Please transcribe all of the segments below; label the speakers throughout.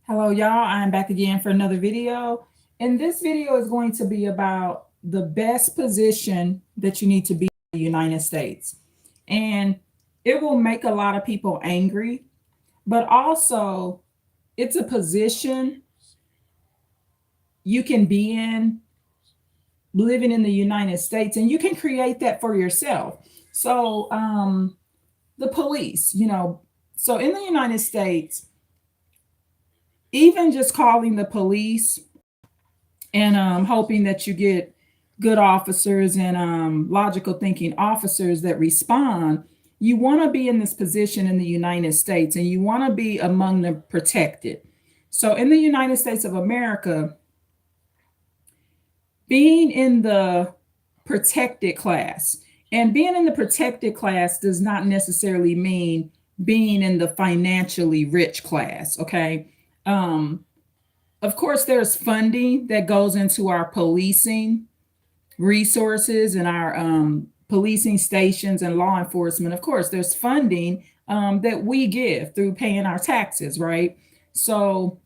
Speaker 1: Hello, y'all. I'm back again for another video. And this video is going to be about the best position that you need to be in the United States. And it will make a lot of people angry, but also it's a position you can be in living in the United States, and you can create that for yourself. So, the police, so in the United States, even just calling the police and hoping that you get good officers and logical thinking officers that respond. You want to be in this position in the United States, and you want to be among the protected. So, in the United States of America, being in the protected class, and being in the protected class does not necessarily mean being in the financially rich class, okay? Um, of course, there's funding that goes into our policing resources and our policing stations and law enforcement. Of course, there's funding that we give through paying our taxes, right? So,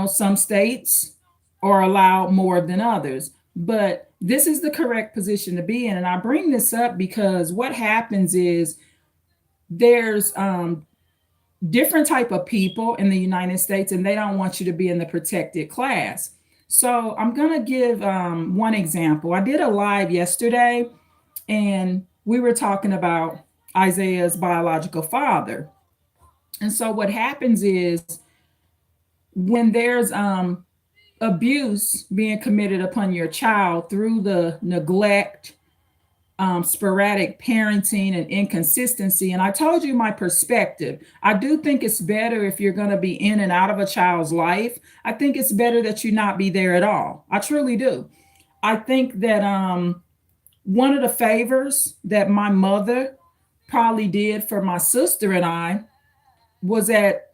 Speaker 1: some states are allowed more than others, but this is the correct position to be in. And I bring this up because what happens is there's different type of people in the United States, and they don't want you to be in the protected class. So I'm gonna give one example. I did a live yesterday, and we were talking about Isaiah's biological father. And so what happens is when there's abuse being committed upon your child through the neglect, sporadic parenting and inconsistency. And I told you my perspective. I do think it's better if you're going to be in and out of a child's life. I think it's better that you not be there at all. I truly do. I think that one of the favors that my mother probably did for my sister and I was that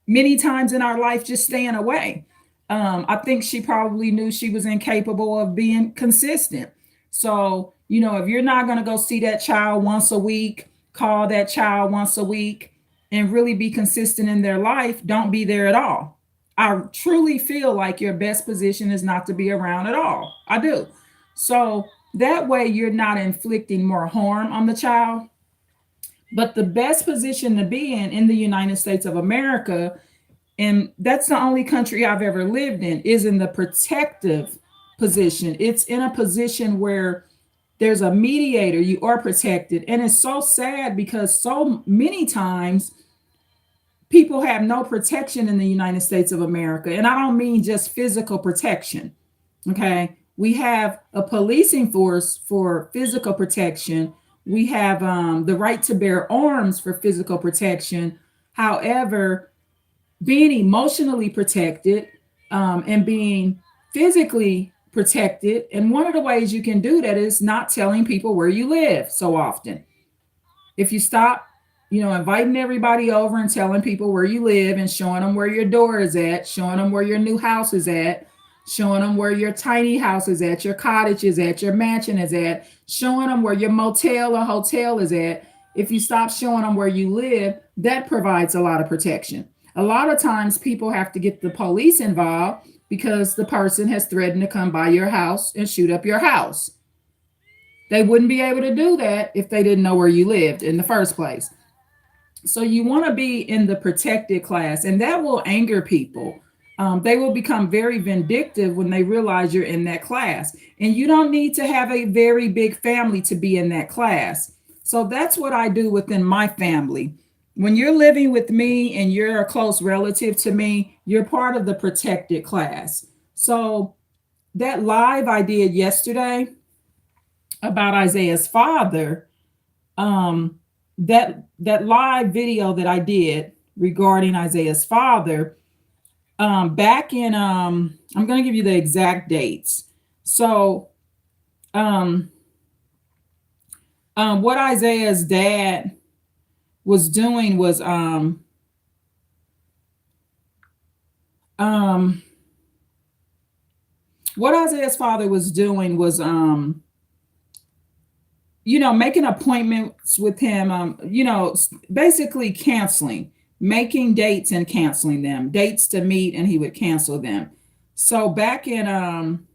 Speaker 1: many times in our life just staying away. I think she probably knew she was incapable of being consistent. So, if you're not going to go see that child once a week, call that child once a week, and really be consistent in their life, don't be there at all. I truly feel like your best position is not to be around at all. I do. So that way you're not inflicting more harm on the child. But the best position to be in the United States of America, and that's the only country I've ever lived in, is in the protective position. It's in a position where there's a mediator, you are protected. And it's so sad because so many times people have no protection in the United States of America. And I don't mean just physical protection. Okay. We have a policing force for physical protection. We have the right to bear arms for physical protection. However, being emotionally protected and being physically protected. And one of the ways you can do that is not telling people where you live so often. If you stop, inviting everybody over and telling people where you live and showing them where your door is at, showing them where your new house is at, showing them where your tiny house is at, your cottage is at, your mansion is at, showing them where your motel or hotel is at. If you stop showing them where you live, that provides a lot of protection. A lot of times people have to get the police involved because the person has threatened to come by your house and shoot up your house. They wouldn't be able to do that if they didn't know where you lived in the first place. So you want to be in the protected class, and that will anger people. They will become very vindictive when they realize you're in that class. And you don't need to have a very big family to be in that class. So that's what I do within my family. When you're living with me and you're a close relative to me, you're part of the protected class. So that live I did yesterday about Isaiah's father, that live video that I did regarding Isaiah's father, back in I'm going to give you the exact dates. So what Isaiah's dad was doing was what Isaiah's father was doing was making appointments with him, basically canceling making dates and canceling them, dates to meet, and he would cancel them. So back in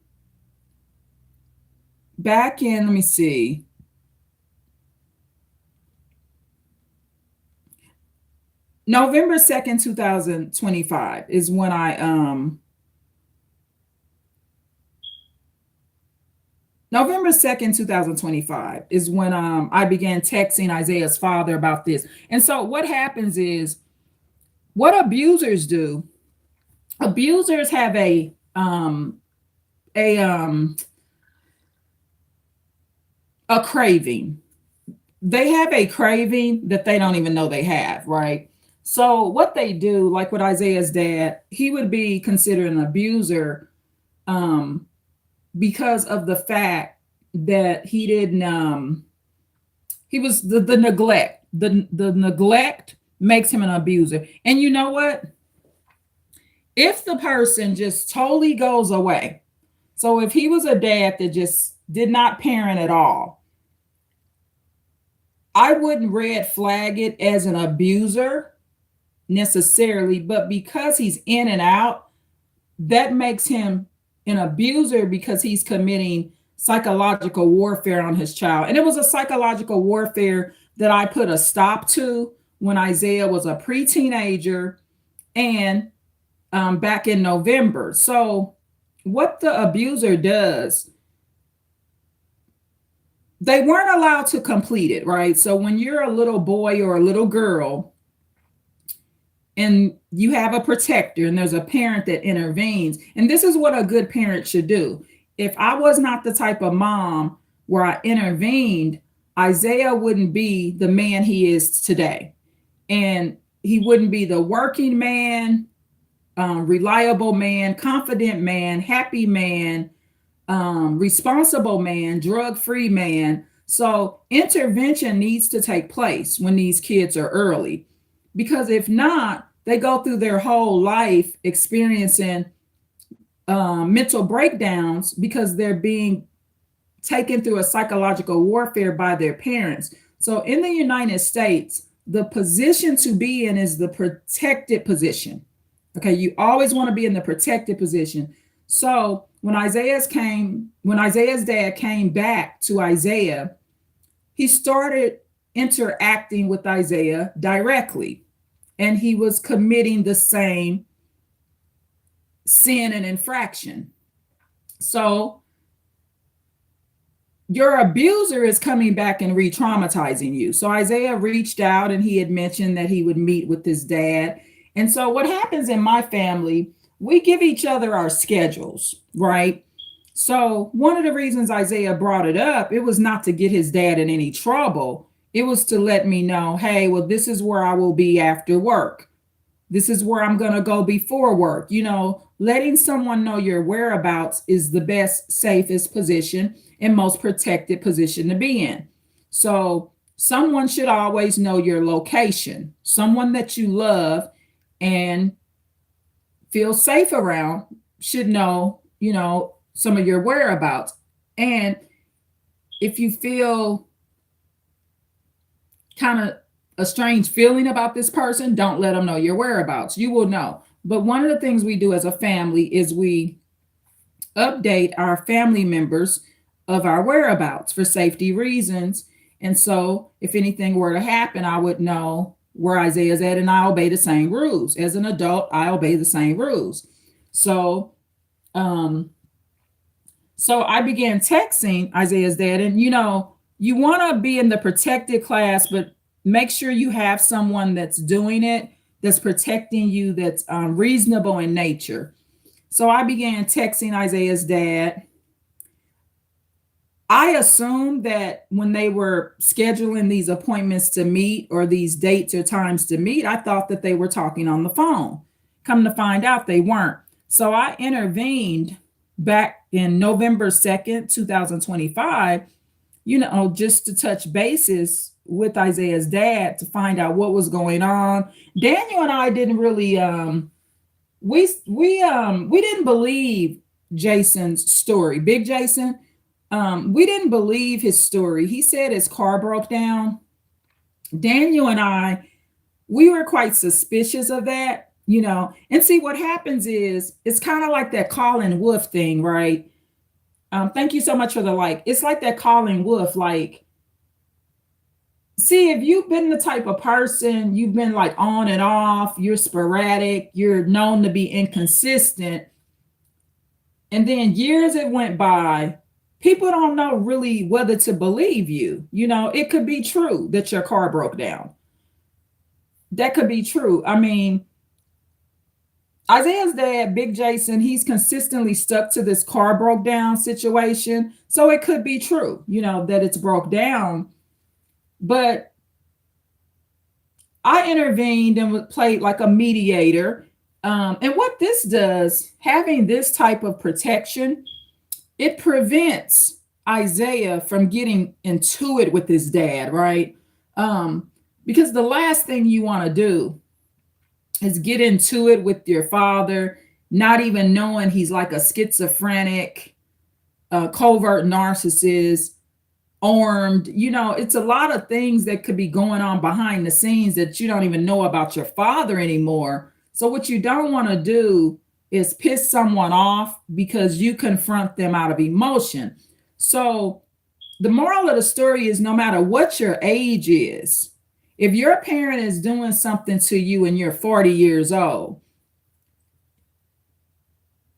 Speaker 1: let me see, November 2nd, 2025 is when November 2nd, 2025 is when I began texting Isaiah's father about this. And so what happens is, what abusers do, abusers have a um a craving. They have a craving that they don't even know they have, right? So what they do, like with Isaiah's dad, he would be considered an abuser um because of the fact that he didn't he was the neglect. The neglect makes him an abuser. And you know what? If the person just totally goes away, so if he was a dad that just did not parent at all, I wouldn't red flag it as an abuser necessarily, but because he's in and out, that makes him an abuser because he's committing psychological warfare on his child. And it was a psychological warfare that I put a stop to when Isaiah was a pre-teenager and back in November. So what the abuser does, they weren't allowed to complete it, right? So when you're a little boy or a little girl and you have a protector and there's a parent that intervenes, and this is what a good parent should do. If I was not the type of mom where I intervened, Isaiah wouldn't be the man he is today. And he wouldn't be the working man, reliable man, confident man, happy man, responsible man, drug free man. So intervention needs to take place when these kids are early, because if not, they go through their whole life experiencing mental breakdowns because they're being taken through a psychological warfare by their parents. So in the United States, the position to be in is the protected position. Okay, you always want to be in the protected position. So when Isaiah's dad came back to Isaiah, he started interacting with Isaiah directly, and he was committing the same sin and infraction. So your abuser is coming back and re-traumatizing you. So Isaiah reached out and he had mentioned that he would meet with his dad. And so what happens in my family, we give each other our schedules, right? So one of the reasons Isaiah brought it up, it was not to get his dad in any trouble. It was to let me know, hey, well, this is where I will be after work. This is where I'm going to go before work. You know, letting someone know your whereabouts is the best, safest position and most protected position to be in. So someone should always know your location, someone that you love and feel safe around should know, you know, some of your whereabouts. And if you feel kind of a strange feeling about this person, don't let them know your whereabouts. You will know. But one of the things we do as a family is we update our family members of our whereabouts for safety reasons. And so if anything were to happen, I would know where Isaiah's at, and I obey the same rules. As an adult, I obey the same rules. So so I began texting Isaiah's dad, and you know, you want to be in the protected class, but make sure you have someone that's doing it, that's protecting you, that's reasonable in nature. So I began texting Isaiah's dad. I assumed that when they were scheduling these appointments to meet or these dates or times to meet, I thought that they were talking on the phone. Come to find out they weren't. So I intervened back in November 2025, you know, just to touch bases with Isaiah's dad to find out what was going on. Daniel and I didn't really we didn't believe Jason's story. Big Jason, we didn't believe his story. He said his car broke down. Daniel and I we were quite suspicious of that, you know. And see, what happens is it's kind of like that Colin Wolf thing, right? Thank you so much for the like. It's like that Colin Wolf, like, see, if you've been the type of person, you've been like on and off, you're sporadic, you're known to be inconsistent, and then years it went by, people don't know really whether to believe you. You know, it could be true that your car broke down. That could be true. I mean, Isaiah's dad, Big Jason, he's consistently stuck to this car broke down situation. So it could be true, you know, that it's broke down. But I intervened and played like a mediator. And what this does, having this type of protection, it prevents Isaiah from getting into it with his dad, right? Because the last thing you want to do is get into it with your father, not even knowing he's like a schizophrenic, covert narcissist, armed. You know, it's a lot of things that could be going on behind the scenes that you don't even know about your father anymore. So what you don't want to do is piss someone off because you confront them out of emotion. So the moral of the story is, no matter what your age is, if your parent is doing something to you and you're 40 years old,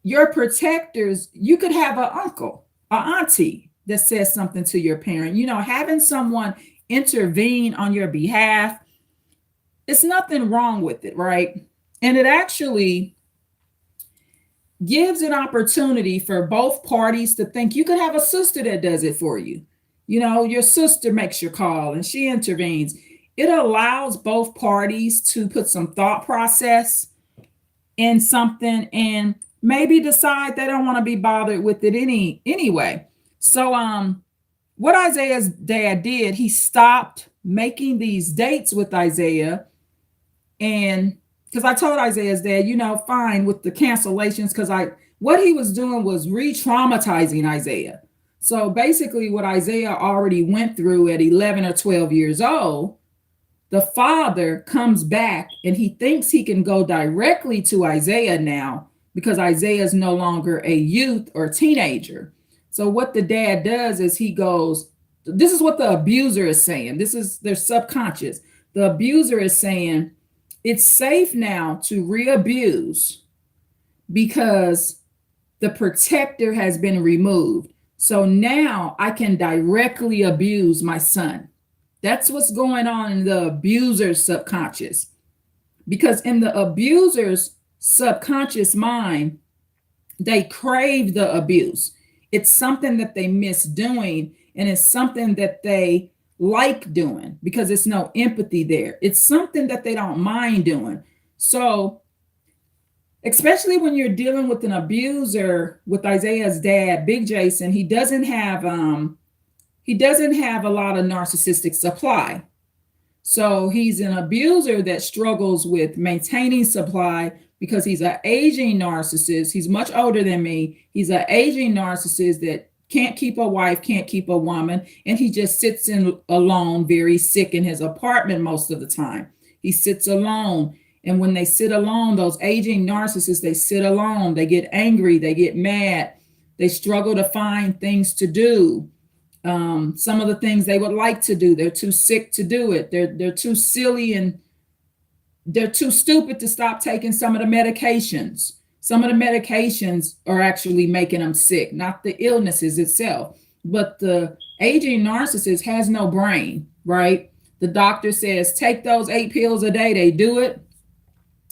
Speaker 1: your protectors, you could have an uncle, an auntie that says something to your parent. You know, having someone intervene on your behalf, it's nothing wrong with it, right? And it actually gives an opportunity for both parties to think. You could have a sister that does it for you. You know, your sister makes your call and she intervenes. It allows both parties to put some thought process in something and maybe decide they don't want to be bothered with it anyway. So what Isaiah's dad did, he stopped making these dates with Isaiah. And because I told Isaiah's dad, you know, fine with the cancellations, because what he was doing was re-traumatizing Isaiah. So basically what Isaiah already went through at 11 or 12 years old, the father comes back and he thinks he can go directly to Isaiah now because Isaiah is no longer a youth or teenager. So what the dad does is he goes, this is what the abuser is saying. This is their subconscious. The abuser is saying, it's safe now to re-abuse because the protector has been removed. So now I can directly abuse my son. That's what's going on in the abuser's subconscious. Because in the abuser's subconscious mind, they crave the abuse. It's something that they miss doing, and it's something that they like doing because it's no empathy there. It's something that they don't mind doing. So especially when you're dealing with an abuser, with Isaiah's dad, Big Jason, he doesn't have a lot of narcissistic supply. So he's an abuser that struggles with maintaining supply because he's an aging narcissist. He's much older than me. He's an aging narcissist that can't keep a wife, can't keep a woman, and he just sits in alone, very sick in his apartment most of the time. He sits alone. And when they sit alone, those aging narcissists, they sit alone, they get angry, they get mad, they struggle to find things to do. Some of the things they would like to do, they're too sick to do it. They're too silly and they're too stupid to stop taking some of the medications. Some of the medications are actually making them sick, not the illnesses itself. But the aging narcissist has no brain, right? The doctor says, take those 8 pills a day. They do it.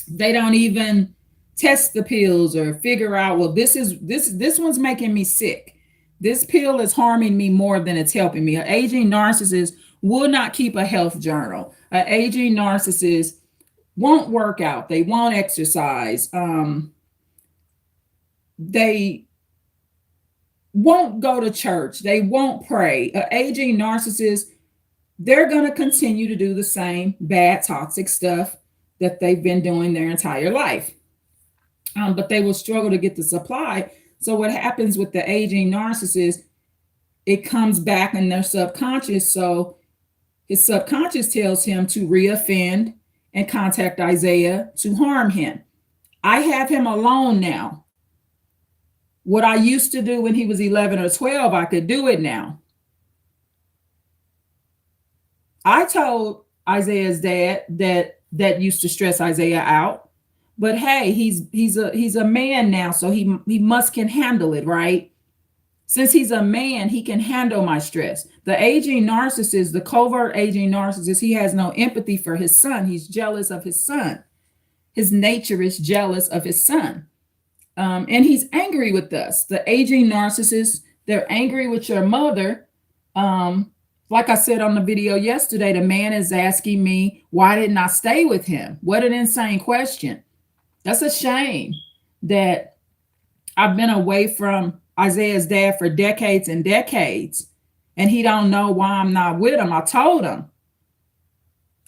Speaker 1: They don't even test the pills or figure out, well, this one's making me sick. This pill is harming me more than it's helping me. An aging narcissist will not keep a health journal. An aging narcissist won't work out. They won't exercise. They won't go to church. They won't pray. An aging narcissist, they're going to continue to do the same bad, toxic stuff that they've been doing their entire life. But they will struggle to get the supply. So what happens with the aging narcissist, it comes back in their subconscious. So his subconscious tells him to reoffend and contact Isaiah to harm him. I have him alone now. What I used to do when he was 11 or 12, I could do it now. I told Isaiah's dad that used to stress Isaiah out. But hey, he's a man now, so he must can handle it, right? Since he's a man, he can handle my stress. The aging narcissist, the covert aging narcissist, he has no empathy for his son. He's jealous of his son. His nature is jealous of his son. And he's angry with us. The aging narcissist, they're angry with your mother. Like I said on the video yesterday, the man is asking me, why didn't I stay with him? What an insane question. That's a shame that I've been away from Isaiah's dad for decades and decades, and he don't know why I'm not with him. I told him.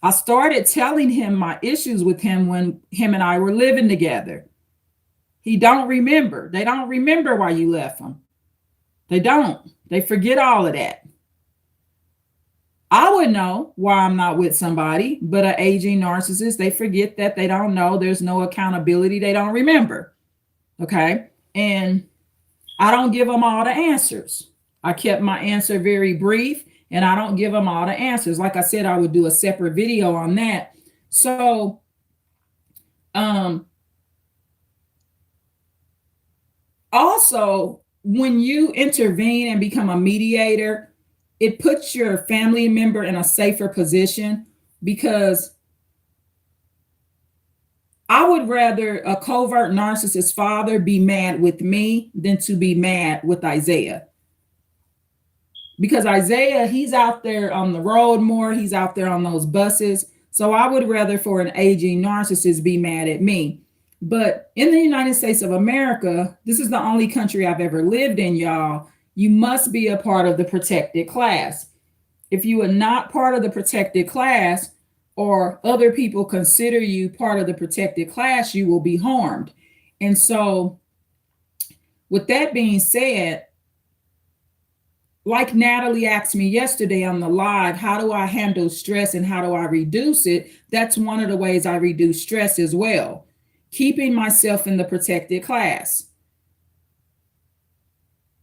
Speaker 1: I started telling him my issues with him when him and I were living together. He don't remember. They don't remember why you left him. They don't. They forget all of that. I would know why I'm not with somebody, but an aging narcissist, they forget that, they don't know. There's no accountability. They don't remember. Okay. And I don't give them all the answers. I kept my answer very brief, and I don't give them all the answers. Like I said, I would do a separate video on that. So, also, when you intervene and become a mediator, it puts your family member in a safer position, because I would rather a covert narcissist father be mad with me than to be mad with Isaiah. Because Isaiah, he's out there on the road more, he's out there on those buses. So I would rather for an aging narcissist be mad at me. But in the United States of America, this is the only country I've ever lived in, y'all. You must be a part of the protected class. If you are not part of the protected class, or other people consider you part of the protected class, you will be harmed. And so, with that being said, like Natalie asked me yesterday on the live, how do I handle stress and how do I reduce it? That's one of the ways I reduce stress as well. Keeping myself in the protected class.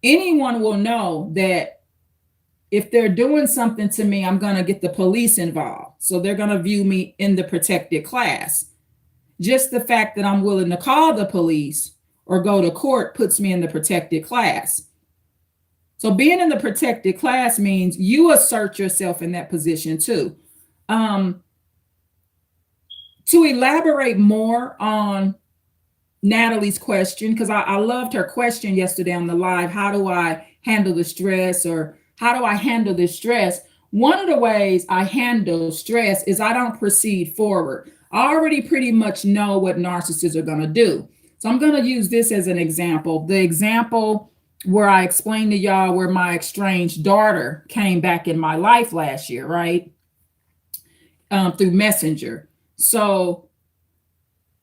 Speaker 1: Anyone will know that if they're doing something to me, I'm going to get the police involved. So they're going to view me in the protected class. Just the fact that I'm willing to call the police or go to court puts me in the protected class. So being in the protected class means you assert yourself in that position too. To elaborate more on Natalie's question, because I loved her question yesterday on the live, how do I handle the stress, or how do I handle this stress? One of the ways I handle stress is I don't proceed forward. I already pretty much know what narcissists are going to do. So I'm going to use this as an example. The example where I explained to y'all where my estranged daughter came back in my life last year, right? Through Messenger. So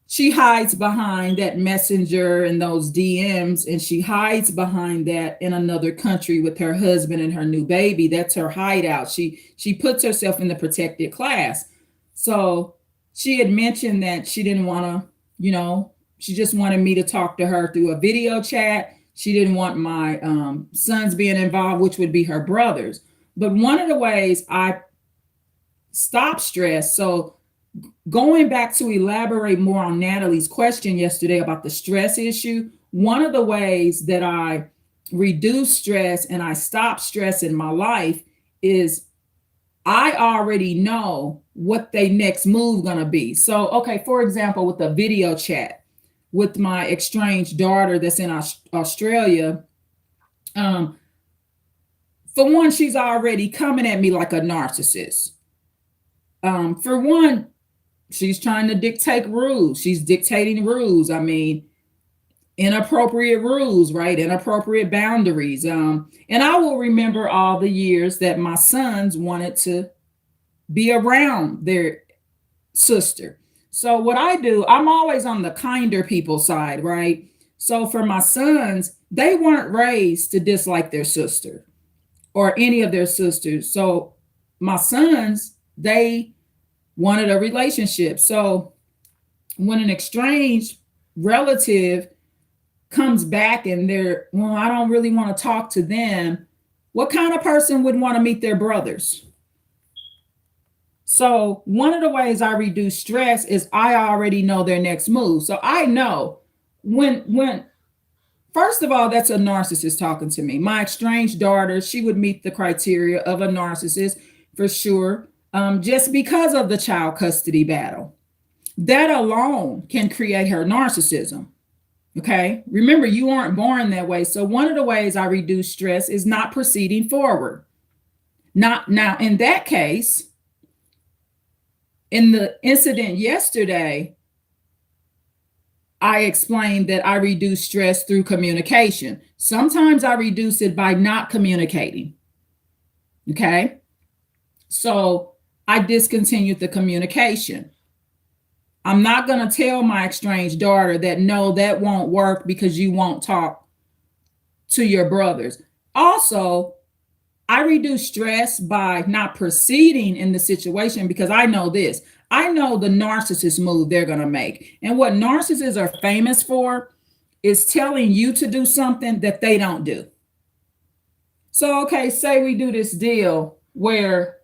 Speaker 1: she hides behind that Messenger and those DMs, and she hides behind that in another country with her husband and her new baby. That's her hideout. She puts herself in the protected class. So she had mentioned that she didn't want to, she just wanted me to talk to her through a video chat. She didn't want my sons being involved, which would be her brothers. But one of the ways I stop stress, so going back to elaborate more on Natalie's question yesterday about the stress issue, one of the ways that I reduce stress and I stop stress in my life is I already know what their next move gonna be. So, okay, for example, with a video chat with my estranged daughter that's in Australia, for one, she's already coming at me like a narcissist. For one, she's trying to dictate rules. She's dictating rules. I mean, inappropriate rules, right? Inappropriate boundaries. And I will remember all the years that my sons wanted to be around their sister. So what I do, I'm always on the kinder people side, right? So for my sons, they weren't raised to dislike their sister or any of their sisters. So my sons, they wanted a relationship. So when an estranged relative comes back and they're, well, I don't really want to talk to them, what kind of person would want to meet their brothers? So one of the ways I reduce stress is I already know their next move. So I know when first of all, that's a narcissist talking to me. My estranged daughter, she would meet the criteria of a narcissist for sure, just because of the child custody battle. That alone can create her narcissism. Okay. Remember, you aren't born that way. So one of the ways I reduce stress is not proceeding forward. Not now, in that case, in the incident yesterday, I explained that I reduce stress through communication. Sometimes I reduce it by not communicating. Okay. So I discontinued the communication. I'm not going to tell my estranged daughter that no, that won't work because you won't talk to your brothers. Also, I reduce stress by not proceeding in the situation because I know this. I know the narcissist move they're going to make. And what narcissists are famous for is telling you to do something that they don't do. So, okay, say we do this deal where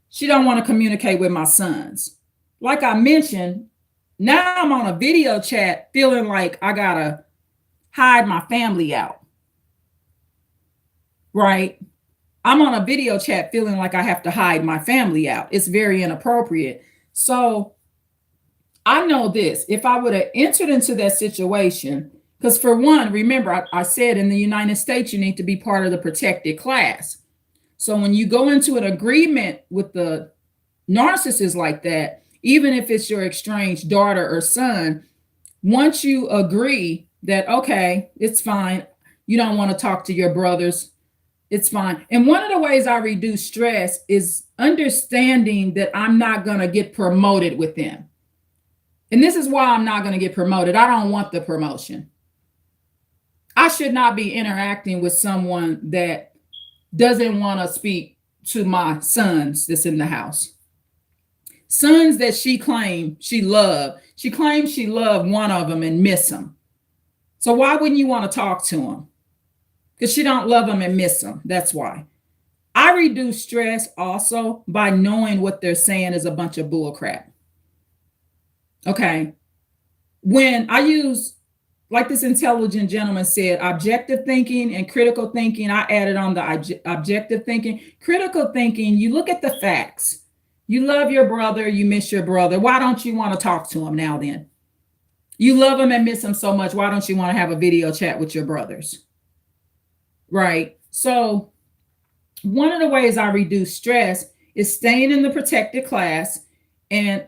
Speaker 1: she don't want to communicate with my sons. Like I mentioned, now I'm on a video chat feeling like I got to hide my family out. Right? I'm on a video chat feeling like I have to hide my family out. It's very inappropriate. So I know this. If I would have entered into that situation, because for one, remember, I said in the United States, you need to be part of the protected class. So when you go into an agreement with the narcissist like that, even if it's your estranged daughter or son, once you agree that, okay, it's fine, you don't want to talk to your brothers, it's fine. And one of the ways I reduce stress is understanding that I'm not going to get promoted with them. And this is why I'm not going to get promoted. I don't want the promotion. I should not be interacting with someone that doesn't want to speak to my sons that's in the house. Sons that she claimed she loved. She claims she loved one of them and miss them. So why wouldn't you want to talk to them? Because she don't love them and miss them. That's why. I reduce stress also by knowing what they're saying is a bunch of bull crap. Okay. When I use, like this intelligent gentleman said, objective thinking and critical thinking, I added on the objective thinking. Critical thinking, you look at the facts. You love your brother, you miss your brother. Why don't you want to talk to him now then? You love him and miss him so much. Why don't you want to have a video chat with your brothers? Right. So one of the ways I reduce stress is staying in the protected class. And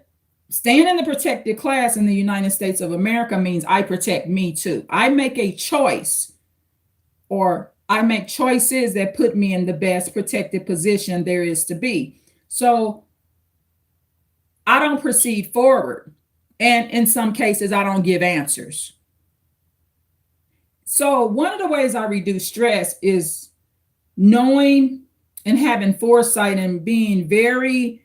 Speaker 1: staying in the protected class in the United States of America means I protect me too. I make a choice, or I make choices that put me in the best protected position there is to be. So I don't proceed forward. And in some cases, I don't give answers. So one of the ways I reduce stress is knowing and having foresight and being very,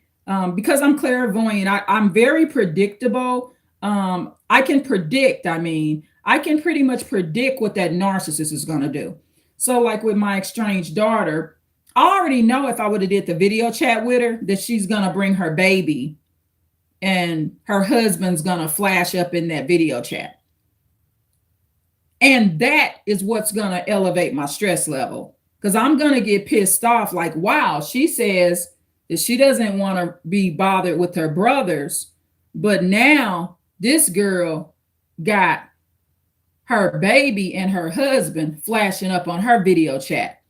Speaker 1: because I'm clairvoyant, I'm very predictable. I can predict, I can pretty much predict what that narcissist is going to do. So like with my estranged daughter, I already know if I would have did the video chat with her that she's going to bring her baby and her husband's going to flash up in that video chat. And that is what's going to elevate my stress level, because I'm going to get pissed off like, wow, she says that she doesn't want to be bothered with her brothers. But now this girl got her baby and her husband flashing up on her video chat,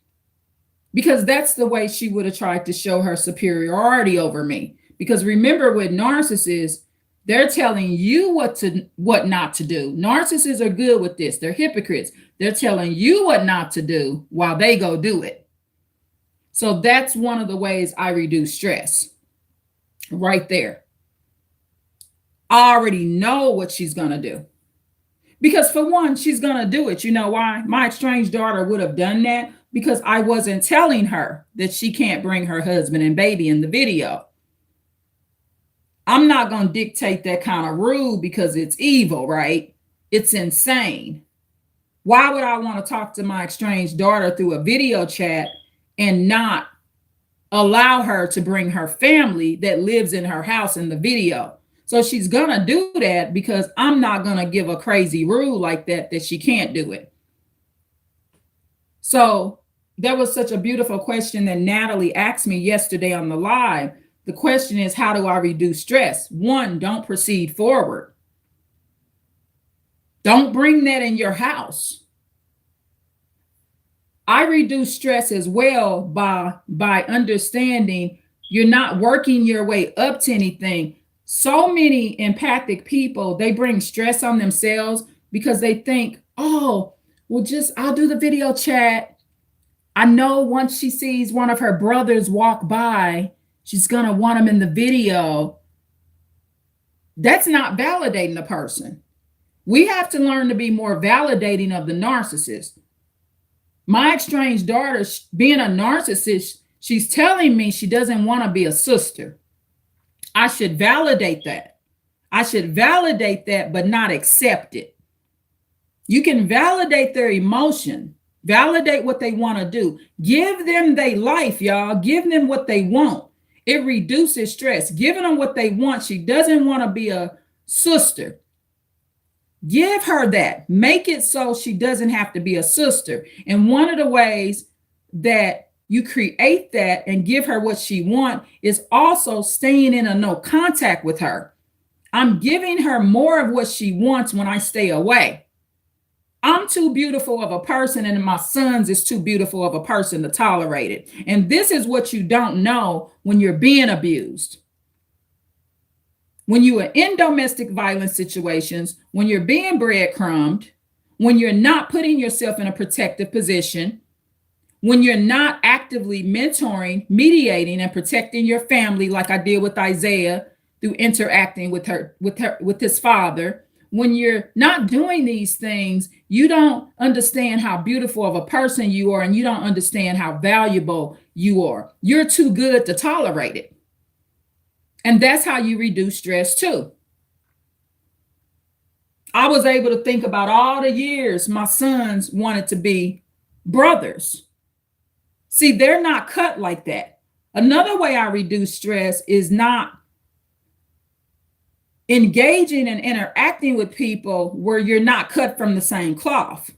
Speaker 1: because that's the way she would have tried to show her superiority over me. Because remember, with narcissists, they're telling you what not to do. Narcissists are good with this. They're hypocrites. They're telling you what not to do while they go do it. So that's one of the ways I reduce stress right there. I already know what she's going to do. Because for one, she's going to do it. You know why? My estranged daughter would have done that because I wasn't telling her that she can't bring her husband and baby in the video. I'm not going to dictate that kind of rule because it's evil, right? It's insane. Why would I want to talk to my estranged daughter through a video chat and not allow her to bring her family that lives in her house in the video? So she's going to do that because I'm not going to give a crazy rule like that she can't do it. So that was such a beautiful question that Natalie asked me yesterday on the live. The question is, how do I reduce stress? One, don't proceed forward. Don't bring that in your house. I reduce stress as well by understanding you're not working your way up to anything. So many empathic people, they bring stress on themselves because they think, oh, well, just I'll do the video chat. I know once she sees one of her brothers walk by, she's going to want them in the video. That's not validating a person. We have to learn to be more validating of the narcissist. My estranged daughter, being a narcissist, she's telling me she doesn't want to be a sister. I should validate that. I should validate that, but not accept it. You can validate their emotion, validate what they want to do. Give them their life, y'all. Give them what they want. It reduces stress. Giving them what they want. She doesn't want to be a sister. Give her that. Make it so she doesn't have to be a sister. And one of the ways that you create that and give her what she wants is also staying in a no contact with her. I'm giving her more of what she wants when I stay away. I'm too beautiful of a person, and my sons is too beautiful of a person to tolerate it. And this is what you don't know when you're being abused. When you are in domestic violence situations, when you're being breadcrumbed, when you're not putting yourself in a protective position, when you're not actively mentoring, mediating, and protecting your family, like I did with Isaiah through interacting with his father, when you're not doing these things, you don't understand how beautiful of a person you are, and you don't understand how valuable you are. You're too good to tolerate it. And that's how you reduce stress too. I was able to think about all the years my sons wanted to be brothers. See, they're not cut like that. Another way I reduce stress is not engaging and interacting with people where you're not cut from the same cloth.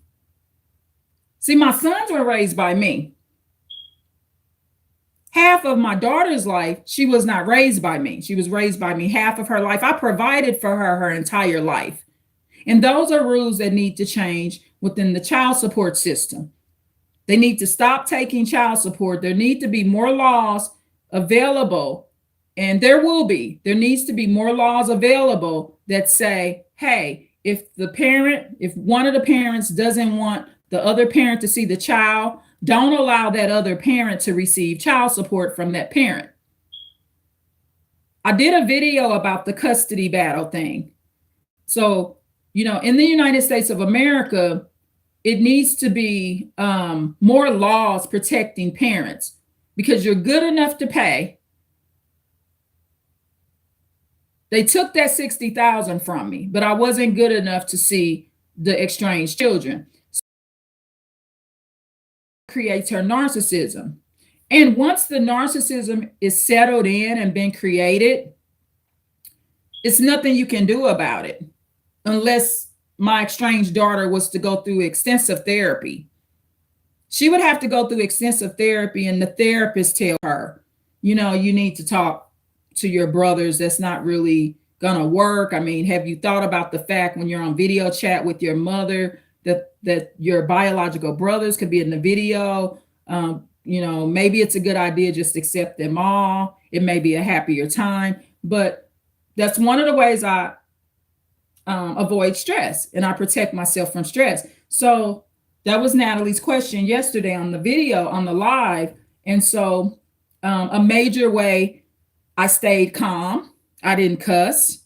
Speaker 1: See, my sons were raised by me. Half of my daughter's life, she was not raised by me. She was raised by me half of her life. I provided for her entire life. And those are rules that need to change within the child support system. They need to stop taking child support. There need to be more laws available, and there needs to be more laws available that say, hey, if one of the parents doesn't want the other parent to see the child, don't allow that other parent to receive child support from that parent. I did a video about the custody battle thing. So, in the United States of America, it needs to be more laws protecting parents, because you're good enough to pay. They took that $60,000 from me, but I wasn't good enough to see the estranged children. Creates her narcissism. And once the narcissism is settled in and been created, it's nothing you can do about it, unless my estranged daughter was to go through extensive therapy. She would have to go through extensive therapy, and the therapist tell her, you need to talk to your brothers. That's not really gonna work. I mean, have you thought about the fact when you're on video chat with your mother that your biological brothers could be in the video? Maybe it's a good idea just accept them all. It may be a happier time, but that's one of the ways I avoid stress, and I protect myself from stress. So that was Natalie's question yesterday on the video, on the live. And so a major way, I stayed calm. I didn't cuss.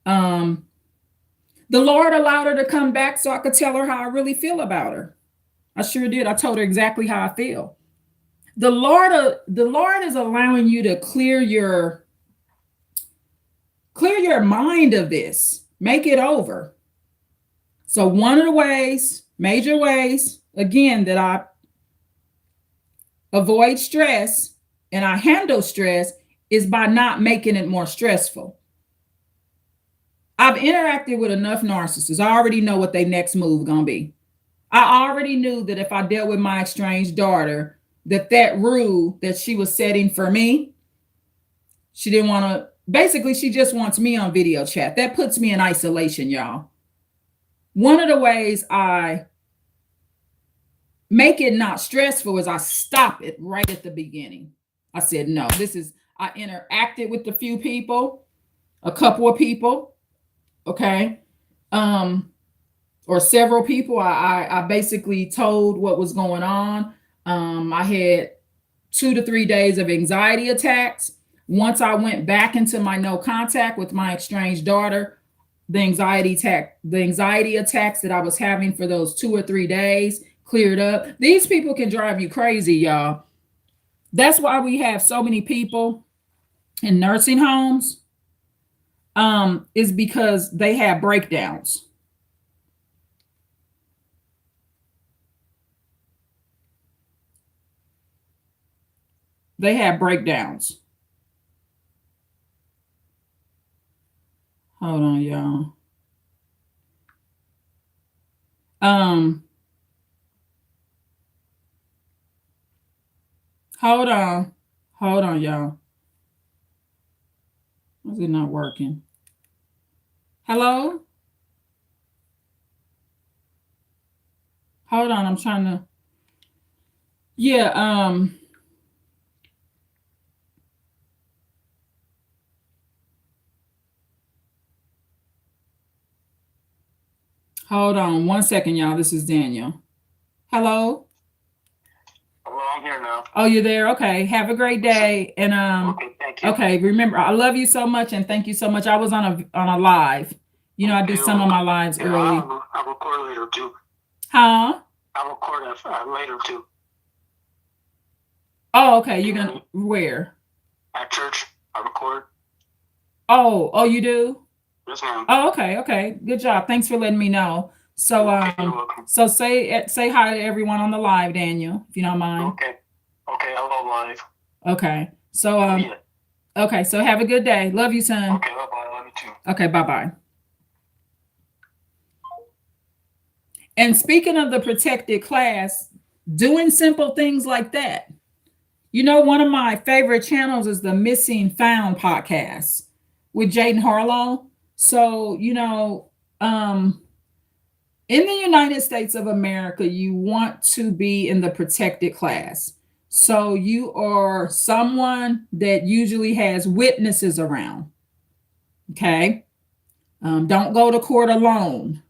Speaker 1: The Lord allowed her to come back so I could tell her how I really feel about her. I sure did. I told her exactly how I feel. The Lord is allowing you to clear your your mind of this. Make it over. So one of the ways, major ways, again, that I avoid stress and I handle stress is by not making it more stressful. I've interacted with enough narcissists. I already know what their next move gonna be. I already knew that if I dealt with my estranged daughter, that rule that she was setting for me, she didn't want to. Basically, she just wants me on video chat. That puts me in isolation, y'all. One of the ways I make it not stressful is I stop it right at the beginning. I said, no, I interacted with a few people, a couple of people, okay, or several people. I basically told what was going on. I had 2 to 3 days of anxiety attacks. Once I went back into my no contact with my estranged daughter, the anxiety attacks that I was having for those 2 or 3 days cleared up. These people can drive you crazy, y'all. That's why we have so many people in nursing homes, is because they have breakdowns. They have breakdowns. Hold on, y'all. Hold on. Hold on, y'all. Why is it not working? Hello? Hold on, I'm trying to. Yeah, hold on 1 second, y'all. This is Daniel. Hello?
Speaker 2: Hello, I'm here now.
Speaker 1: Oh, you're there? Okay. Have a great day. And
Speaker 2: Okay, thank you.
Speaker 1: okay, remember, I love you so much and thank you so much. I was on a live. You know, I do some of my lives early.
Speaker 2: I'll record later too.
Speaker 1: Huh?
Speaker 2: I'll record later too.
Speaker 1: Oh, okay. You're gonna where?
Speaker 2: At church, I record.
Speaker 1: Oh, you do?
Speaker 2: Yes, ma'am.
Speaker 1: Oh, okay, okay. Good job. Thanks for letting me know. So
Speaker 2: Okay, you're welcome.
Speaker 1: so say hi to everyone on the live, Daniel, if you don't mind.
Speaker 2: Okay. Okay, hello live.
Speaker 1: Okay. So
Speaker 2: Yeah.
Speaker 1: okay, so have a good day. Love you, son.
Speaker 2: Okay, bye-bye. Love you too.
Speaker 1: Okay, bye-bye. And speaking of the protected class, doing simple things like that. You know, one of my favorite channels is the Missing Found podcast with Jaden Harlow. So, you know, in the United States of America, you want to be in the protected class. So you are someone that usually has witnesses around. Okay. Don't go to court alone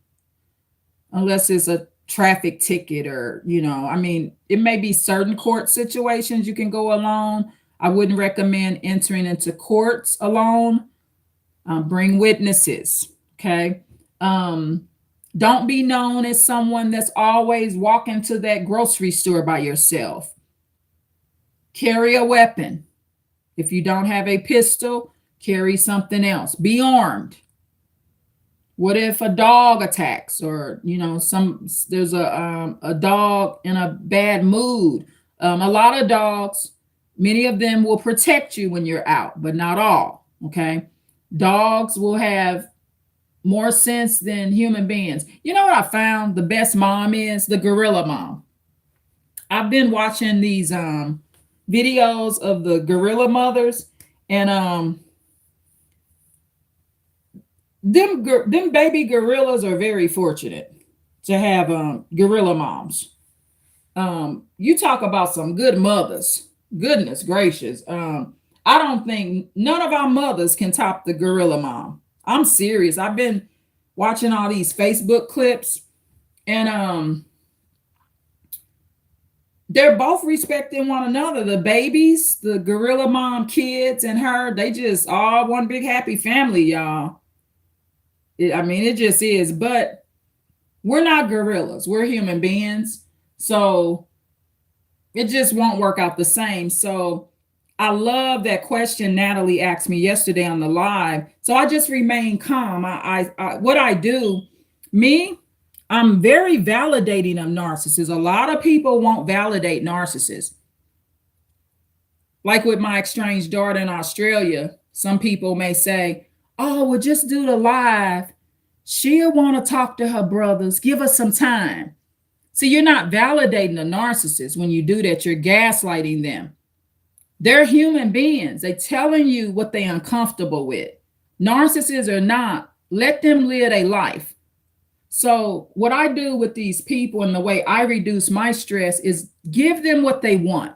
Speaker 1: unless it's a traffic ticket or, you know, I mean, it may be certain court situations you can go alone. I wouldn't recommend entering into courts alone. Bring witnesses. Okay. Don't be known as someone that's always walking to that grocery store by yourself. Carry a weapon. If you don't have a pistol, carry something else. Be armed. What if a dog attacks, or you know, there's a dog in a bad mood? A lot of dogs, many of them will protect you when you're out, but not all. Okay, dogs will have more sense than human beings. You know what I found? The best mom is the gorilla mom. I've been watching these videos of the gorilla mothers, and them baby gorillas are very fortunate to have gorilla moms. You talk about some good mothers. Goodness gracious. I don't think none of our mothers can top the gorilla mom. I'm serious. I've been watching all these Facebook clips, and they're both respecting one another. The babies, the gorilla mom kids and her, they just all one big happy family, y'all. I mean, it just is. But we're not gorillas. We're human beings. So it just won't work out the same. So I love that question Natalie asked me yesterday on the live. So I just remain calm. What I do, me, I'm very validating of narcissists. A lot of people won't validate narcissists. Like with my estranged daughter in Australia, some people may say, "Oh, well, just do the live. She'll want to talk to her brothers. Give us some time." See, you're not validating the narcissist when you do that. You're gaslighting them. They're human beings. They're telling you what they're uncomfortable with. Narcissists or not, let them live a life. So, what I do with these people and the way I reduce my stress is give them what they want.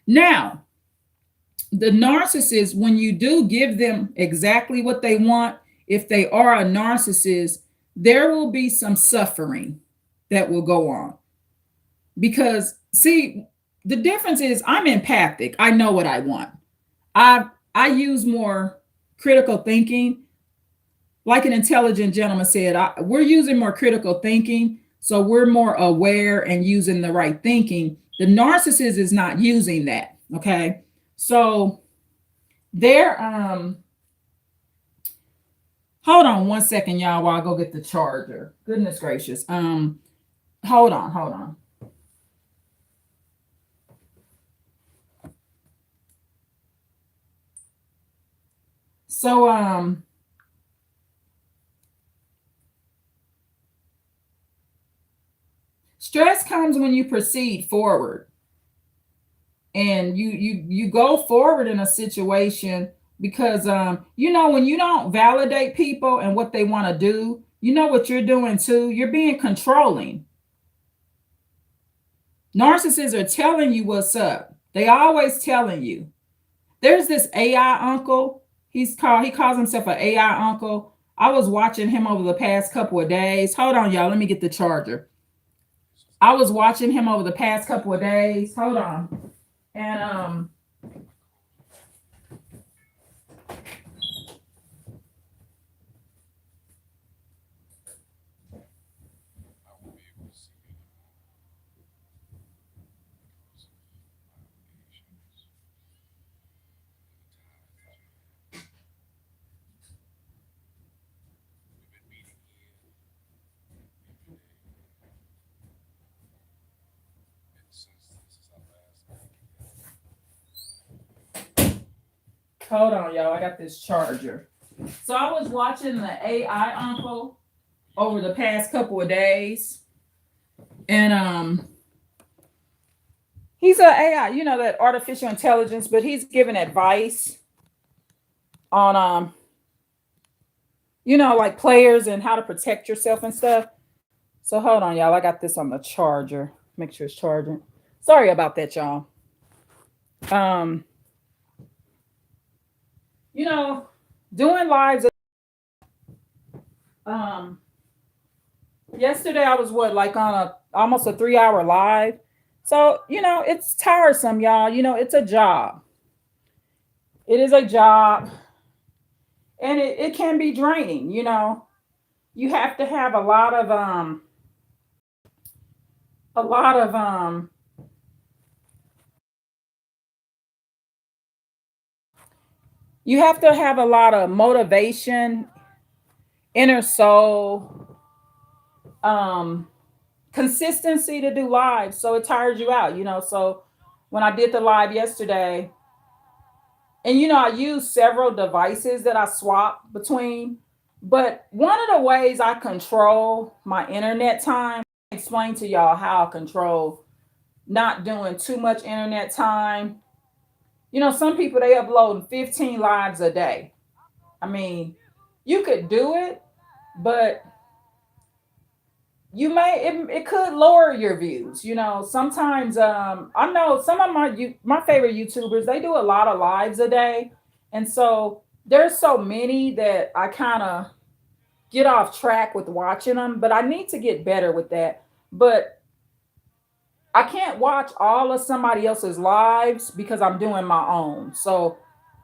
Speaker 1: Now, the narcissist, when you do give them exactly what they want, if they are a narcissist, there will be some suffering that will go on. Because, see, the difference is I'm empathic. I know what I want. I use more critical thinking. Like an intelligent gentleman said, we're using more critical thinking. So we're more aware and using the right thinking. The narcissist is not using that. Okay. So they're hold on one second, y'all, while I go get the charger. Goodness gracious. Hold on. So stress comes when you proceed forward and you go forward in a situation because when you don't validate people and what they want to do, you know what you're doing too. You're being controlling. Narcissists are telling you what's up. They always telling you. There's this AI uncle. He calls himself an AI uncle. I was watching him over the past couple of days. Hold on, y'all. Let me get the charger. I was watching him over the past couple of days. Hold on. And hold on, y'all. I got this charger. So I was watching the AI uncle over the past couple of days. And he's a AI, that artificial intelligence, but he's giving advice on like players and how to protect yourself and stuff. So hold on, y'all. I got this on the charger. Make sure it's charging. Sorry about that, y'all. Um, doing lives. Um, Yesterday I was like on a almost a 3 hour live. So it's tiresome, y'all. It's a job. It is a job, and it can be draining. You have to have a lot of you have to have a lot of motivation, inner soul, um, consistency to do live. So it tires you out. So when I did the live yesterday, and I use several devices that I swap between. But one of the ways I control my internet time, explain to y'all how I control not doing too much internet time. Some people they upload 15 lives a day. I mean, you could do it, but it could lower your views. Sometimes I know some of my favorite YouTubers, they do a lot of lives a day. And so there's so many that I kind of get off track with watching them, but I need to get better with that. But I can't watch all of somebody else's lives because I'm doing my own. So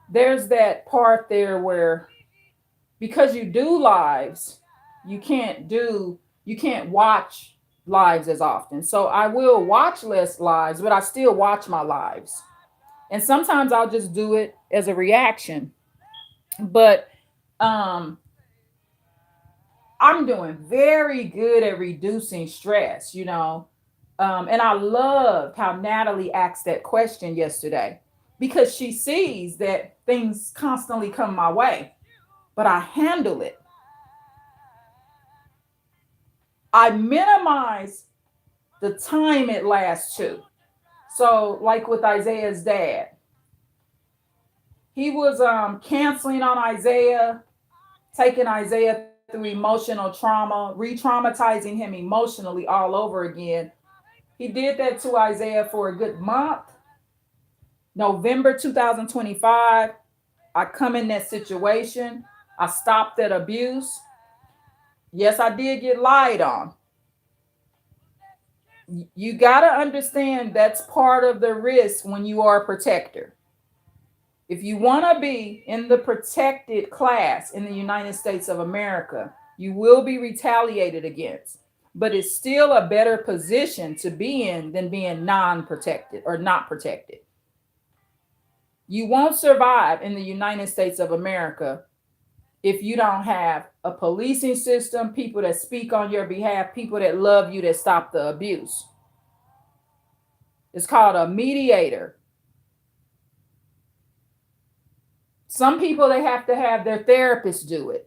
Speaker 1: there's that part there where because you do lives, you can't watch lives as often. So I will watch less lives, but I still watch my lives. And sometimes I'll just do it as a reaction. But um, I'm doing very good at reducing stress, and I loved how Natalie asked that question yesterday because she sees that things constantly come my way, but I handle it. I minimize the time it lasts too. So, like with Isaiah's dad, he was canceling on Isaiah, taking Isaiah through emotional trauma, re traumatizing him emotionally all over again. He did that to Isaiah for a good month. November 2025, I come in that situation. I stopped that abuse. Yes, I did get lied on. You got to understand that's part of the risk when you are a protector. If you want to be in the protected class in the United States of America, you will be retaliated against. But it's still a better position to be in than being non protected or not protected. You won't survive in the United States of America if you don't have a policing system, people that speak on your behalf, people that love you, that stop the abuse. It's called a mediator. Some people, they have to have their therapist do it.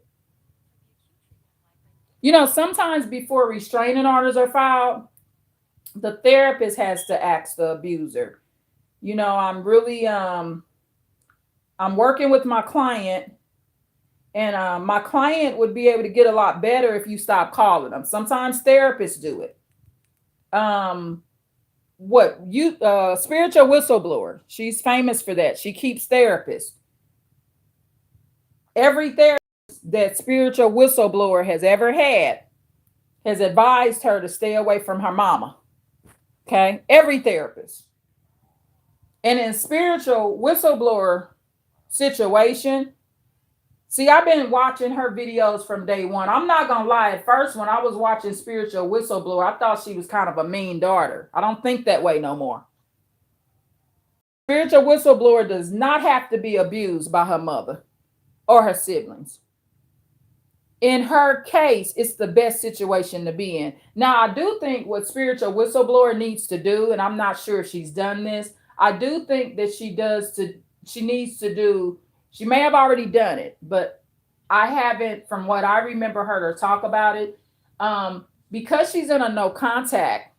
Speaker 1: Sometimes before restraining orders are filed, the therapist has to ask the abuser. I'm really I'm working with my client, and my client would be able to get a lot better if you stop calling them. Sometimes therapists do it. Um, what you Spiritual whistleblower? She's famous for that. She keeps therapists. Every therapist that spiritual whistleblower has ever had has advised her to stay away from her mama. Okay, every therapist. And in spiritual whistleblower situation, see, I've been watching her videos from day one. I'm not gonna lie. At first, when I was watching spiritual whistleblower, I thought she was kind of a mean daughter. I don't think that way no more. Spiritual whistleblower does not have to be abused by her mother or her siblings. In her case, it's the best situation to be in. Now, I do think what spiritual whistleblower needs to do, and I'm not sure if she's done this, I do think that she needs to do, she may have already done it, but I haven't, from what I remember her to talk about it. Because she's in a no contact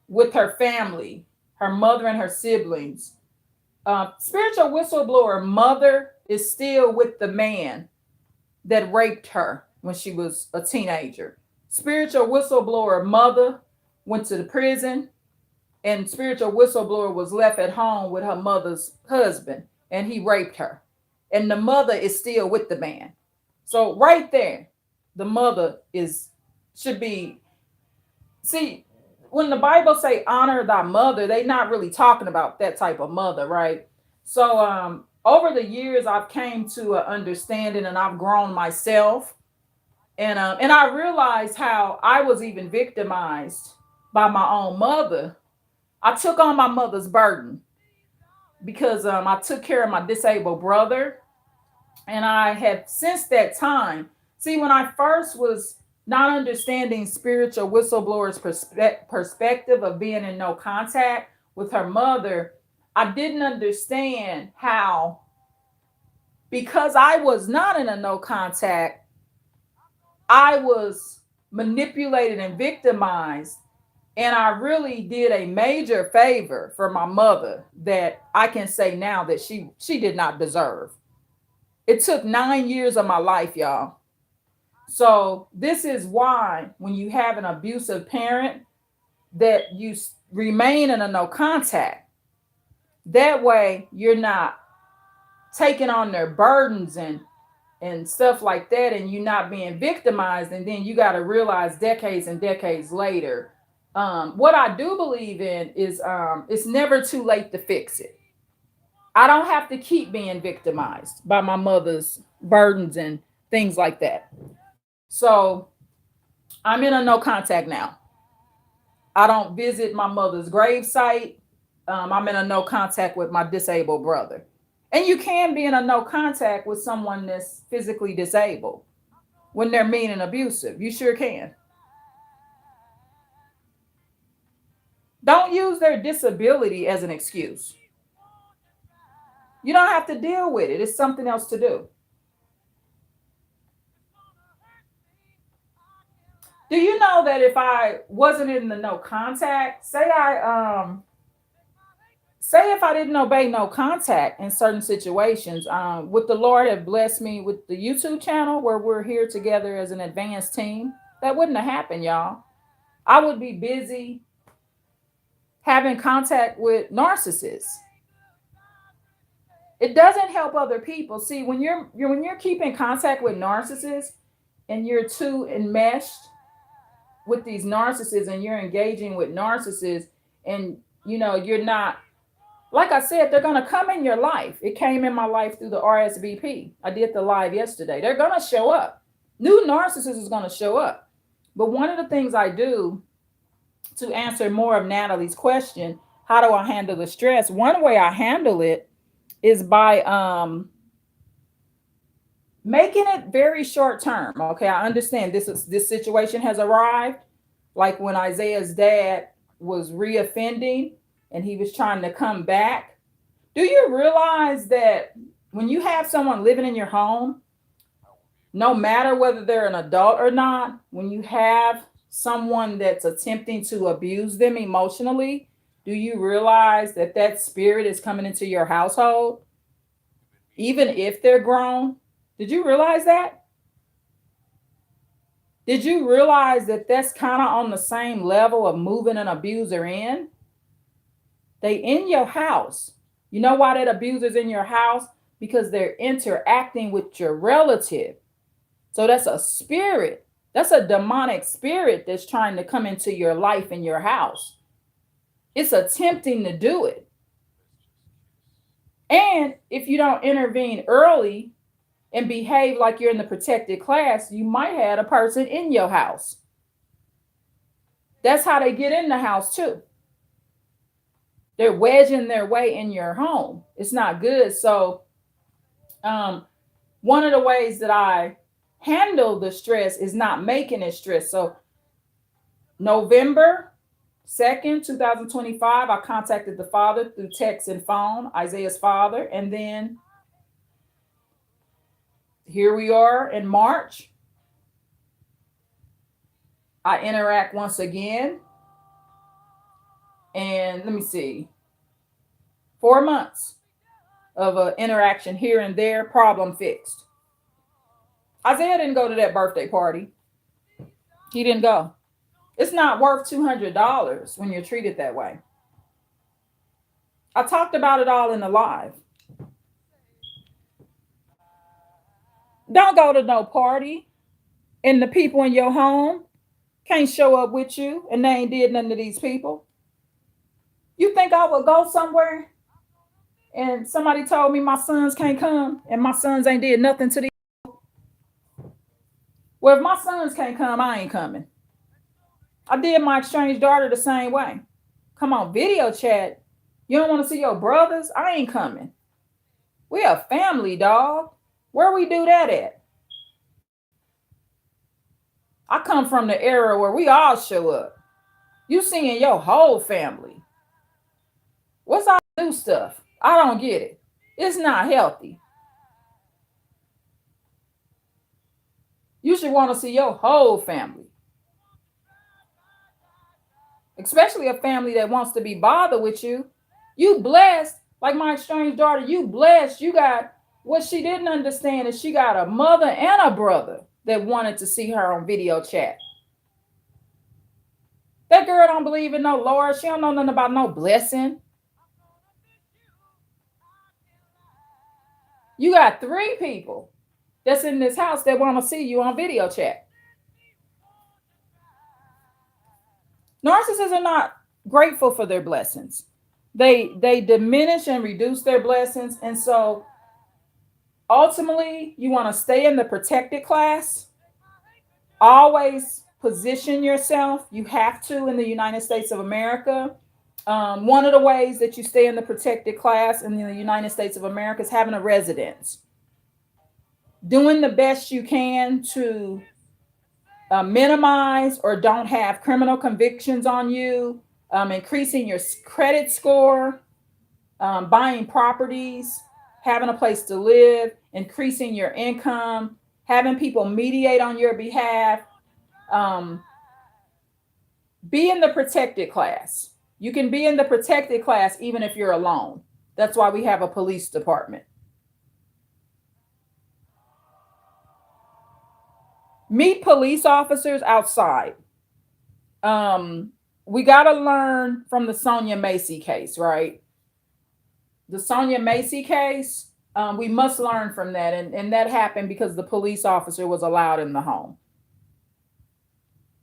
Speaker 1: with her family, her mother and her siblings, spiritual whistleblower mother is still with the man that raped her when she was a teenager. Spiritual whistleblower mother went to the prison, and spiritual whistleblower was left at home with her mother's husband, and he raped her. And the mother is still with the man. So right there, the mother is should be, see, when the Bible say honor thy mother, they not really talking about that type of mother, right? So over the years, I've came to an understanding, and I've grown myself, and I realized how I was even victimized by my own mother. I took on my mother's burden because I took care of my disabled brother, and I have since that time. See, when I first was not understanding spiritual whistleblower's perspective of being in no contact with her mother, I didn't understand how, because I was not in a no contact, I was manipulated and victimized. And I really did a major favor for my mother that I can say now that she did not deserve. It took 9 years of my life, y'all. So this is why when you have an abusive parent, that you remain in a no contact. That way you're not taking on their burdens and stuff like that, and you're not being victimized. And then you got to realize decades and decades later, what I do believe in is it's never too late to fix it. I don't have to keep being victimized by my mother's burdens and things like that. So I'm in a no contact now. I don't visit my mother's grave site. I'm in a no contact with my disabled brother. And you can be in a no contact with someone that's physically disabled when they're mean and abusive. You sure can. Don't use their disability as an excuse. You don't have to deal with it. It's something else to do. Do you know that if I wasn't in the no contact, say if I didn't obey no contact in certain situations, would the Lord have blessed me with the YouTube channel where we're here together as an advanced team? That wouldn't have happened, y'all. I would be busy having contact with narcissists. It doesn't help other people. See, when you're keeping contact with narcissists and you're too enmeshed with these narcissists and you're engaging with narcissists and you're not, like I said, they're going to come in your life. It came in my life through the RSVP. I did the live yesterday. They're going to show up. New narcissist is going to show up. But one of the things I do to answer more of Natalie's question, how do I handle the stress? One way I handle it is by making it very short term. Okay, I understand this situation has arrived. Like when Isaiah's dad was reoffending and he was trying to come back. Do you realize that when you have someone living in your home, no matter whether they're an adult or not, when you have someone that's attempting to abuse them emotionally, do you realize that that spirit is coming into your household, even if they're grown? Did you realize that? Did you realize that that's kind of on the same level of moving an abuser in? They in your house. You know why that abuser's in your house? Because they're interacting with your relative. So that's a spirit. That's a demonic spirit that's trying to come into your life and your house. It's attempting to do it. And if you don't intervene early and behave like you're in the protected class, you might have a person in your house. That's how they get in the house too. They're wedging their way in your home. It's not good. So one of the ways that I handle the stress is not making it stress. So November 2nd, 2025, I contacted the father through text and phone, Isaiah's father. And then here we are in March. I interact once again. And let me see, 4 months of an interaction here and there, problem fixed. Isaiah didn't go to that birthday party. He didn't go. It's not worth $200 when you're treated that way. I talked about it all in the live. Don't go to no party and the people in your home can't show up with you and they ain't did nothing to these people. You think I would go somewhere and somebody told me my sons can't come and my sons ain't did nothing to these? Well, if my sons can't come, I ain't coming. I did my exchange daughter the same way. Come on, video chat. You don't want to see your brothers? I ain't coming. We a family, dog. Where we do that at? I come from the era where we all show up. You seeing your whole family. What's all new stuff? I don't get it. It's not healthy. You should want to see your whole family. Especially a family that wants to be bothered with you. You blessed, like my estranged daughter, you blessed. You got, what she didn't understand is she got a mother and a brother that wanted to see her on video chat. That girl don't believe in no Lord. She don't know nothing about no blessing. You got 3 people that's in this house that want to see you on video chat. Narcissists are not grateful for their blessings. They diminish and reduce their blessings. And so ultimately, you want to stay in the protected class. Always position yourself. You have to in the United States of America. One of the ways that you stay in the protected class in the United States of America is having a residence, doing the best you can to minimize or don't have criminal convictions on you, increasing your credit score, buying properties, having a place to live, increasing your income, having people mediate on your behalf. Um, be in the protected class. You can be in the protected class even if you're alone. That's why we have a police department. Meet police officers outside. We got to learn from the Sonia Macy case, right? The Sonia Macy case, we must learn from that. And that happened because the police officer was allowed in the home.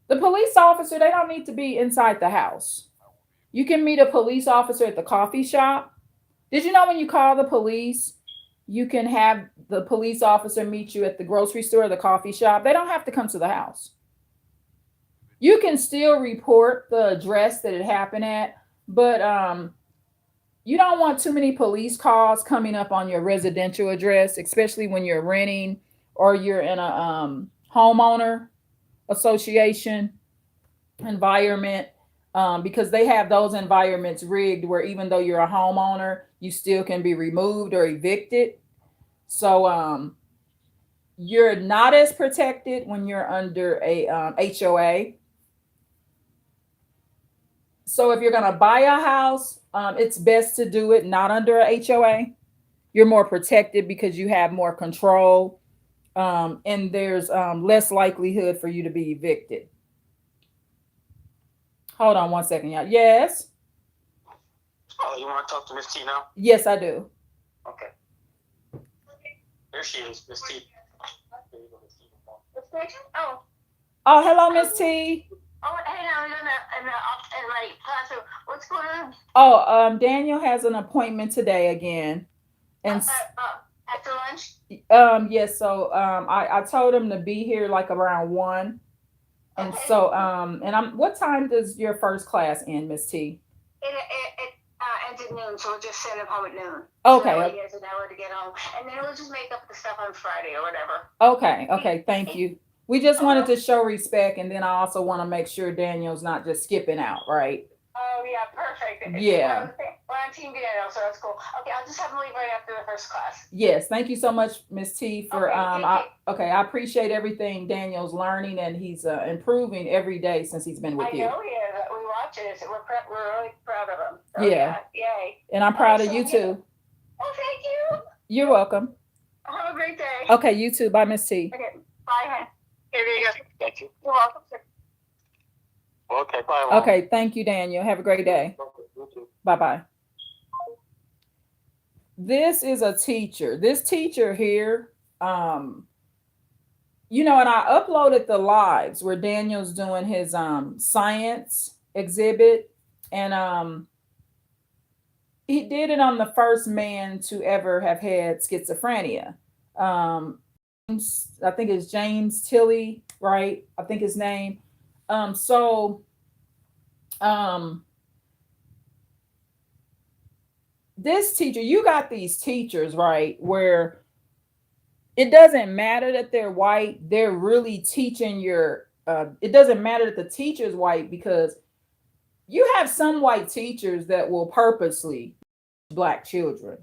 Speaker 1: The police officer, they don't need to be inside the house. You can meet a police officer at the coffee shop. Did you know when you call the police, you can have the police officer meet you at the grocery store or the coffee shop? They don't have to come to the house. You can still report the address that it happened at, but you don't want too many police calls coming up on your residential address, especially when you're renting or you're in a homeowner association environment, because they have those environments rigged where even though you're a homeowner, you still can be removed or evicted. So you're not as protected when you're under a HOA. So if you're going to buy a house, it's best to do it not under a HOA. You're more protected because you have more control, and there's less likelihood for you to be evicted. Hold on one second, y'all. Yes.
Speaker 2: Oh, you want to talk to Miss T now?
Speaker 1: Yes, I do.
Speaker 2: Okay. There she is, Miss T.
Speaker 3: Oh,
Speaker 1: Oh, hello, Miss T.
Speaker 3: oh, hey, I'm in my classroom. What's going on?
Speaker 1: Oh, Daniel has an appointment today again, and
Speaker 3: After lunch?
Speaker 1: yes. So I told him to be here like around 1, and
Speaker 3: Okay.
Speaker 1: so and I'm. What time does your first class end, Miss T?
Speaker 3: It ends at noon, so we'll just send him home at noon.
Speaker 1: Okay.
Speaker 3: So that way he has an hour to get home, and then we'll just make up the stuff on Friday or whatever.
Speaker 1: Okay. Thank you. We just wanted to show respect, and then I also want to make sure Daniel's not just skipping out, right?
Speaker 3: Oh yeah, perfect.
Speaker 1: Yeah.
Speaker 3: We're on Team Daniel, so that's cool. Okay, I'll just have him leave right after the first class.
Speaker 1: Yes, thank you so much, Miss T, for
Speaker 3: Okay, thank
Speaker 1: I appreciate everything Daniel's learning, and he's improving every day since he's been with
Speaker 3: I
Speaker 1: you.
Speaker 3: know he is. We watch it. So we're really proud of him. So,
Speaker 1: Yeah.
Speaker 3: Yay.
Speaker 1: And I'm proud of
Speaker 3: so
Speaker 1: you too.
Speaker 3: Oh, thank you.
Speaker 1: You're welcome.
Speaker 3: Have a great day.
Speaker 1: Okay, you too. Bye, Miss T.
Speaker 3: Okay. Bye, hon. Here you go.
Speaker 2: Thank you.
Speaker 3: You're welcome.
Speaker 2: Okay, bye. Mom.
Speaker 1: Okay, thank you, Daniel. Have a great day.
Speaker 2: Okay, you too.
Speaker 1: Bye bye. This is a teacher. This teacher here, and I uploaded the lives where Daniel's doing his science exhibit, and he did it on the first man to ever have had schizophrenia. Um, I think it's James Tilley, right? I think his name. So um this teacher, you got these teachers, right, where it doesn't matter that they're white, they're really teaching your it doesn't matter that the teacher's white, because you have some white teachers that will purposely black children,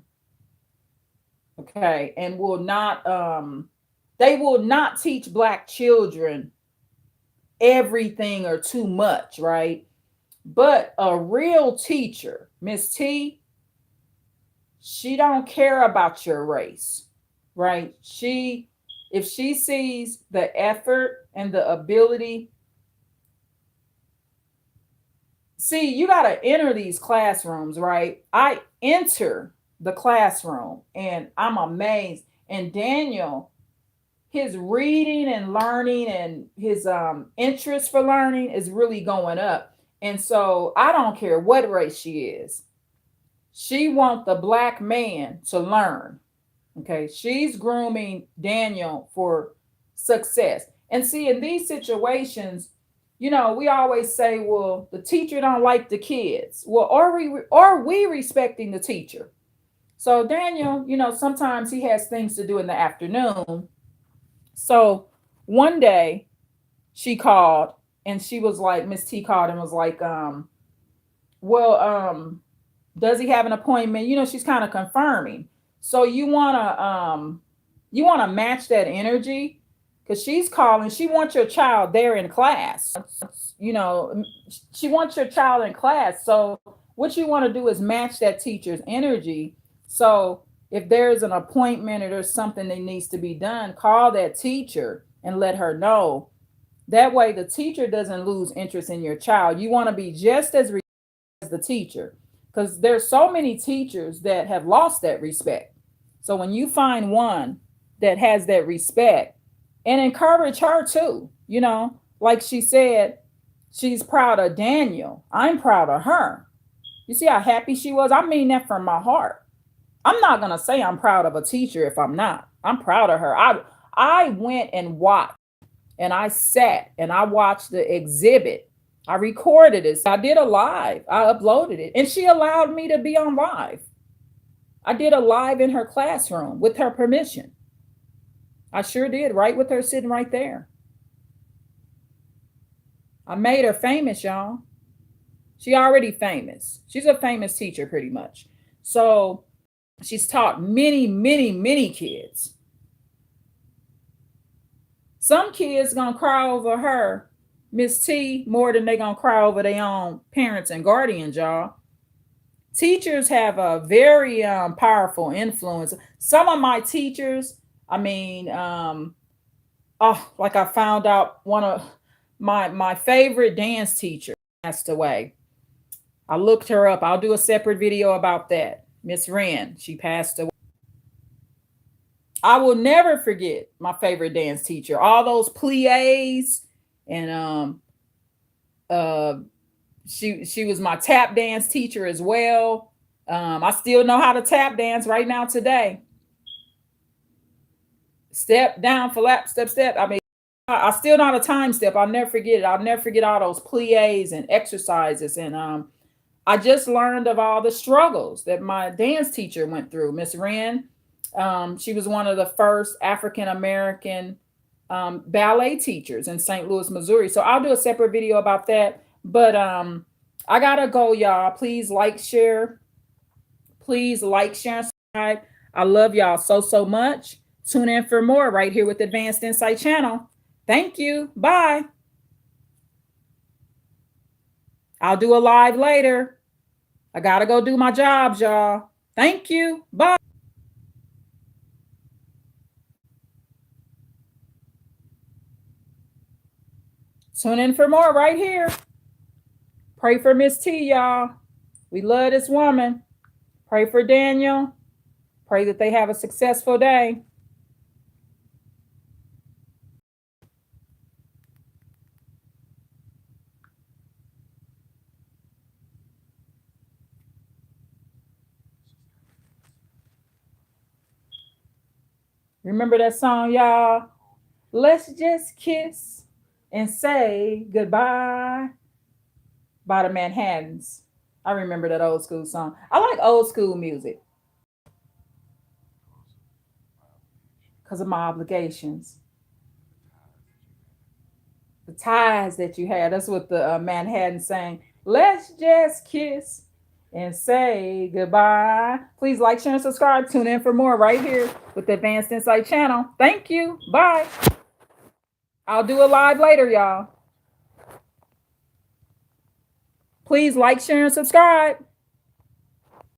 Speaker 1: okay, and will not they will not teach black children everything or too much, right? But a real teacher, Miss T, she don't care about your race, right? If she sees the effort and the ability, see, you got to enter these classrooms, right? I enter the classroom and I'm amazed. And Daniel, his reading and learning and his interest for learning is really going up. And so I don't care what race she is. She wants the black man to learn. Okay. She's grooming Daniel for success. And see, in these situations, we always say, well, the teacher don't like the kids. Well, are we respecting the teacher? So Daniel, sometimes he has things to do in the afternoon. So one day she called and she was like, Miss T called and was like, well, does he have an appointment? She's kind of confirming. So you wanna match that energy because she's calling. She wants your child there in class. You know, she wants your child in class. So what you want to do is match that teacher's energy. So if there's an appointment or there's something that needs to be done, call that teacher and let her know. That way the teacher doesn't lose interest in your child. You want to be just as as the teacher because there's so many teachers that have lost that respect. So when you find one that has that respect, and encourage her too, like she said, she's proud of Daniel. I'm proud of her. You see how happy she was? I mean that from my heart. I'm not going to say I'm proud of a teacher if I'm not. I'm proud of her. I went and watched and I sat and I watched the exhibit. I recorded it. I did a live. I uploaded it and she allowed me to be on live. I did a live in her classroom with her permission. I sure did, right with her sitting right there. I made her famous, y'all. She already famous. She's a famous teacher pretty much. So she's taught many, many, many kids. Some kids gonna cry over her, Miss T, more than they gonna cry over their own parents and guardians, y'all. Teachers have a very powerful influence. Some of my teachers, I mean, like I found out one of my favorite dance teacher passed away. I looked her up. I'll do a separate video about that. Miss Wren, she passed away. I will never forget my favorite dance teacher. All those plies and she was my tap dance teacher as well. I still know how to tap dance right now today. Step down, flap, step, step. I mean, I still know how to time step. I'll never forget it. I'll never forget all those plies and exercises. And I just learned of all the struggles that my dance teacher went through. Miss Wren, she was one of the first African American ballet teachers in St. Louis, Missouri. So I'll do a separate video about that. But I gotta go, y'all. Please like, share. Please like, share, and subscribe. I love y'all so much. Tune in for more right here with Advanced Insight Channel. Thank you. Bye. I'll do a live later. I gotta go do my jobs, y'all. Thank you. Bye. Tune in for more right here. Pray for Miss T, y'all. We love this woman. Pray for Daniel. Pray that they have a successful day. Remember that song, y'all? Let's just kiss and say goodbye by the Manhattans. I remember that old school song. I like old school music because of my obligations. The ties that you had. That's what the Manhattan saying. Let's just kiss and say goodbye. Please like, share, and subscribe. Tune in for more right here with the Advanced Insight Channel. Thank you. Bye. I'll do a live later, y'all. Please like, share, and subscribe.